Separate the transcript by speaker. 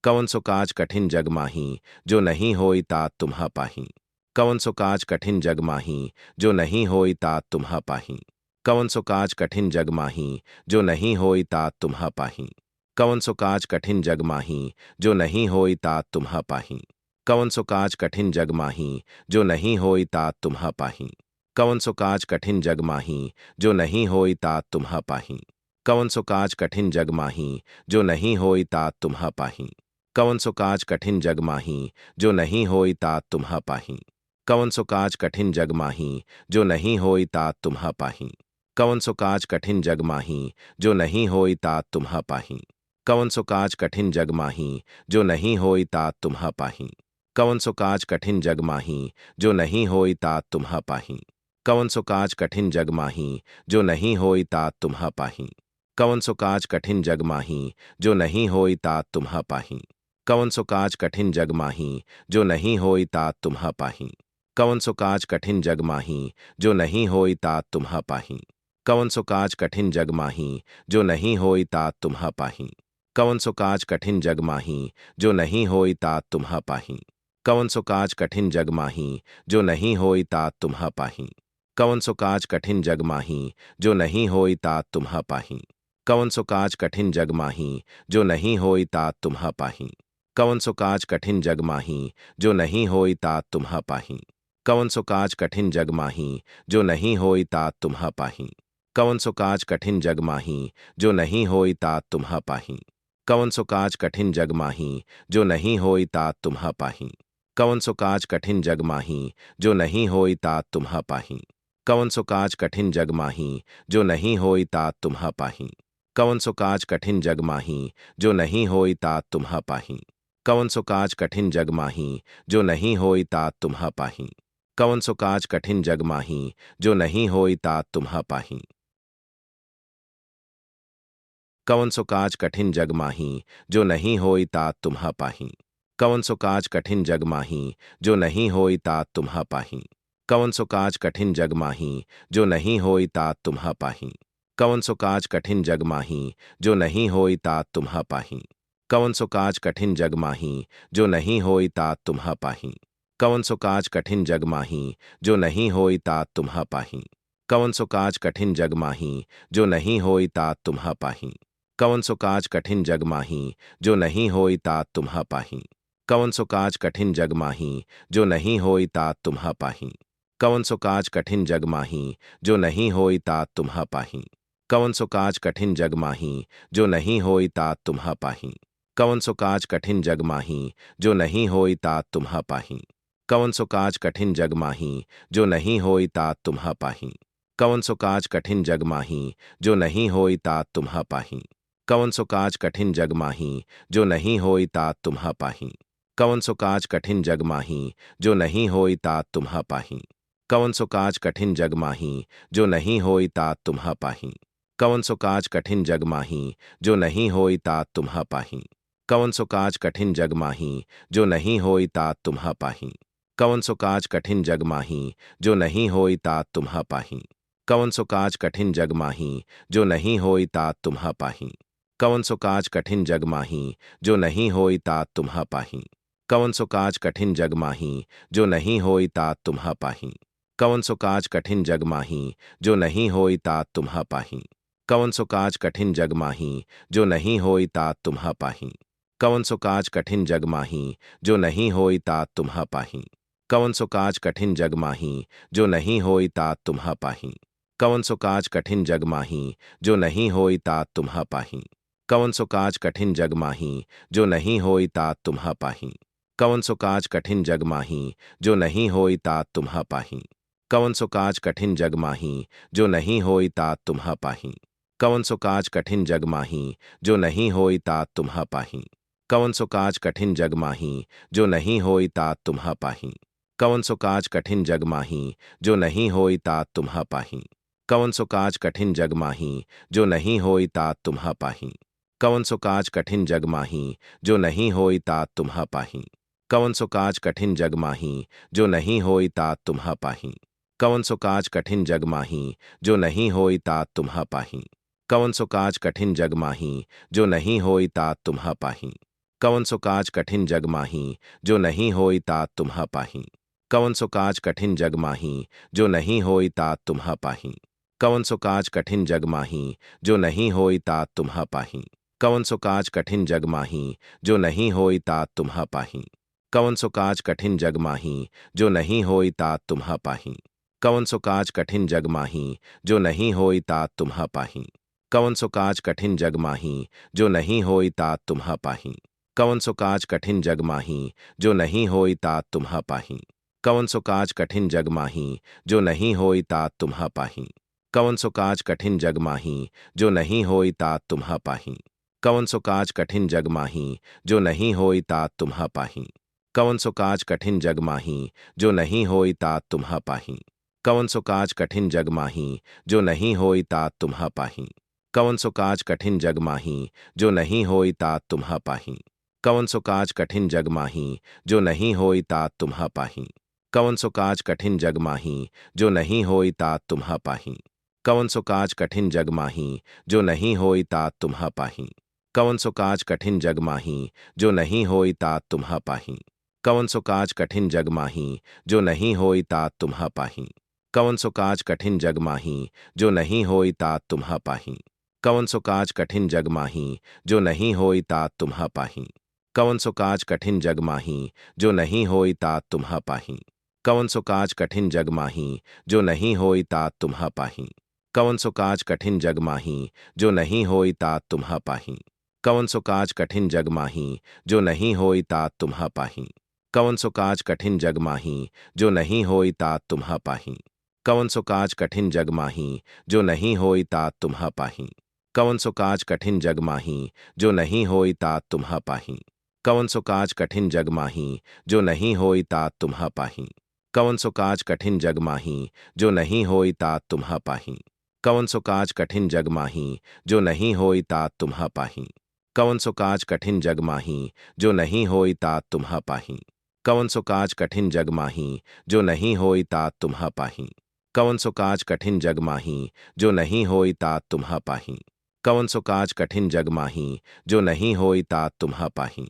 Speaker 1: कवन सो काज कठिन जग माही, जो नहीं होई तात तुम्हा पाही। कवन सो काज कठिन जग माही, जो नहीं होई तात तुम्हा पाही। कवन सो काज कठिन जग माही, जो नहीं होई तात तुम्हा पाही। कवन सो काज कठिन जग माही, जो नहीं होई तात तुम्हा पाही। कवन सो काज कठिन जग माही, जो नहीं होई तात तुम्हा पाही। कवन सो काज कठिन जग माही, जो नहीं होई तात तुम्हा पाही। कवन सो काज कठिन जग माही, जो नहीं होई तात तुम्हा पाही। कवन सो काज कठिन जग माही, जो नहीं होई तात तुम्हा पाही। कवन सो काज कठिन जग माही, जो नहीं होई तात तुम्हा पाही। कवन सो काज कठिन जग माही, जो नहीं होई तात तुम्हा पाही। कवन सो काज कठिन जग माही, जो नहीं होई तात तुम्हा पाही। कवन सो काज कठिन जग माही, जो नहीं होई तात तुम्हा पाही। कवन सो काज कठिन जग माही, जो नहीं होई तात तुम्हा पाही। कवन सो काज कठिन जग माही, जो नहीं होई तात तुम्हा पाही। कवन सो काज कठिन जग माही, जो नहीं होई तात तुम्हा पाही। कवन सो काज कठिन जग माही, जो नहीं होई तात तुम्हा पाही। कवन सो काज कठिन जग माही, जो नहीं होई तात तुम्हा पाही। कवन सो काज कठिन जग माही, जो नहीं होई तात तुम्हा पाही। कवन सो काज कठिन जग माही, जो नहीं होई तात तुम्हा पाही। कवन सो काज कठिन जग माही, जो नहीं होई तात तुम्हा पाही। कवन सो काज कठिन जग माही, जो नहीं होई तात तुम्हा पाही। कवन सो काज कठिन जग माही, जो नहीं होई तात तुम्हा पाही। कवन सो काज कठिन जग माही, जो नहीं होई तात तुम्हा पाही। कवन सो काज कठिन जग माही, जो नहीं होई तात तुम्हा पाही। कवन सो काज कठिन जग माही, जो नहीं होई तात तुम्हा पाही। कवन सो काज कठिन जग माही, जो नहीं होई तात तुम्हा पाही। कवन सो काज कठिन जग माही, जो नहीं होई तात तुम्हा पाही। कवन सो काज कठिन जग माही, जो नहीं होई तात तुम्हा पाही। कवन सो काज कठिन जग माही, जो नहीं होई तात तुम्हा पाही। कवन सो काज कठिन जग माही, जो नहीं होई तात तुम्हा पाही। कवन सो काज कठिन जग माही, जो नहीं होई तात तुम्हा पाही। कवन सो काज कठिन जग माही, जो नहीं होई तात तुम्हा पाही। कवन सो काज कठिन जग माही, जो नहीं होई तात तुम्हा पाही। कवन सो काज कठिन जग माही, जो नहीं होई तात तुम्हा पाही। कवन सो काज कठिन जग माही, जो नहीं होई तात तुम्हा पाही। कवन सो काज कठिन जग माही, जो नहीं होई तात तुम्हा पाही। कवन सो काज कठिन जग माही, जो नहीं होई तात तुम्हा पाही। कवन सो काज कठिन जग माही, जो नहीं होई तात तुम्हा पाही। कवन सो काज कठिन जग माही, जो नहीं होई तात तुम्हा पाही। कवन सो काज कठिन जग माही, जो नहीं होई तात तुम्हा पाही। कवन सो काज कठिन जग माही, जो नहीं होई तात तुम्हा पाही। कवन सो काज कठिन जग माही, जो नहीं होई तात तुम्हा पाही। कवन सो काज कठिन जग माही, जो नहीं होई तात तुम्हा पाही। कवन सो काज कठिन जग माही, जो नहीं होई तात तुम्हा पाही। कवन सो काज कठिन जग माही, जो नहीं होई तात तुम्हा पाही। कवन सो काज कठिन जग माही, जो नहीं होई तात तुम्हा पाही। कवन सो काज कठिन जग माही, जो नहीं होई तात तुम्हा पाही। कवन सो काज कठिन जग माही, जो नहीं होई तात तुम्हा पाही। कवन सो काज कठिन जग माही, जो नहीं होई तात तुम्हा पाही। कवन सो काज कठिन जग माही, जो नहीं होई तात तुम्हा पाही। कवन सो काज कठिन जग माही, जो नहीं होई तात तुम्हा पाही। कवन सो काज कठिन जग माही, जो नहीं होई तात तुम्हा पाही। कवन सो काज कठिन जग माही, जो नहीं होई तात तुम्हा पाही। कवन सो काज कठिन जग माही, जो नहीं होई तात तुम्हा पाही। कवन सो काज कठिन जग माही, जो नहीं होई तात तुम्हा पाही। कवन सो काज कठिन जग माही, जो नहीं होई तात तुम्हा पाही। कवन सो काज कठिन जग माही, जो नहीं होई तात तुम्हा पाही। कवन सो काज कठिन जग माही, जो नहीं होई तात तुम्हा पाही। कवन सो काज कठिन जग माही, जो नहीं होई तात तुम्हा पाही। कवन सो काज कठिन जग माही, जो नहीं होई तात तुम्हा पाही। कवन सो काज कठिन जग माही, जो नहीं होई तात तुम्हा पाही। कवन सो काज कठिन जग माही, जो नहीं होई तात तुम्हा पाही। कवन सो काज कठिन जग माही, जो नहीं होई तात तुम्हा पाही। कवन सो काज कठिन जग माही, जो नहीं होई तात तुम्हा पाही। कवन सो काज कठिन जग माही, जो नहीं होई तात तुम्हा पाही। कवन सो काज कठिन जग माही, जो नहीं होई तात तुम्हा पाही। कवन सो काज कठिन जग माही, जो नहीं होई तात तुम्हा पाही। कवन सो काज कठिन जग माही, जो नहीं होई तात तुम्हा पाही। कवन सो काज कठिन जग माही, जो नहीं होई तात तुम्हा पाही। कवन सो काज कठिन जग माही जो नहीं होई तात तुम्हा पाही। कवन सो काज कठिन जग माही जो नहीं होई तात तुम्हा पाही। कवन सो काज कठिन जग माही जो नहीं होई तात तुम्हा पाही। कवन सो काज कठिन जग माही जो नहीं होई तात तुम्हा पाही। कवन सो काज कठिन जग माही जो नहीं होई तात तुम्हा पाही। कवन सो काज कठिन जग माही जो नहीं होई तात तुम्हा पाही। कवन सो काज कठिन जग माही जो नहीं होई तात तुम्हा पाही। कवन सो काज कठिन जग माही जो नहीं होई तात तुम्हा पाही। कवन सो काज कठिन जग माही जो नहीं होई तात तुम्हा पाही। कवन सो काज कठिन जग माही जो नहीं होई तात तुम्हा पाही। कवन सो काज कठिन जग माही जो नहीं होई तात तुम्हा पाही। कवन सो काज कठिन जग माही जो नहीं होई तात तुम्हा पाही। कवन सो काज कठिन जग माही जो नहीं होई तात तुम्हा पाही। कवन सो काज कठिन जग माही जो नहीं होई तात तुम्हा पाही। कवन सो काज कठिन जग माही जो नहीं होई तात तुम्हा पाही। कवन सो काज कठिन जग माही जो नहीं होई तात तुम्हा पाही। कवन सो काज कठिन जग माही जो नहीं होई तात तुम्हा पाही। कवन सो काज कठिन जग माही जो नहीं होई तात तुम्हा पाही। कवन सो काज कठिन जग माही जो नहीं होई तात तुम्हा पाही। कवन सो काज कठिन जग माही जो नहीं होई तात तुम्हा पाही। कवन सो काज कठिन जग माही जो नहीं होई तात तुम्हा पाही। कवन सो काज कठिन जग माही जो नहीं होई तात तुम्हा पाही। कवन सो काज कठिन जग माही जो नहीं होई तात तुम्हा पाही। कवन सो काज कठिन जग माही जो नहीं होई तात तुम्हा पाही। कवन सो काज कठिन जग माही जो नहीं होई तात तुम्हा पाही। कवन सो काज कठिन जग माही जो नहीं होई तात तुम्हा पाही। कवन सो काज कठिन जग माही जो नहीं होई तात तुम्हा पाही। कवन सो काज कठिन जग माही जो नहीं होई तात तुम्हा पाही। कवन सो काज कठिन जग माही जो नहीं होई तात तुम्हा पाही। कवन सो काज कठिन जग माही जो नहीं होई तात तुम्हा पाही। कवन सो काज कठिन जग माही जो नहीं होई तात तुम्हा पाही। कवन सो काज कठिन जग माही जो नहीं होई तात तुम्हा पाही। कवन सो काज कठिन जग माही जो नहीं होई तात तुम्हा पाही। कवन सो काज कठिन जग माही जो नहीं होई तात तुम्हा पाही। कवन सो काज कठिन जग माही जो नहीं होई तात तुम्हा पाही।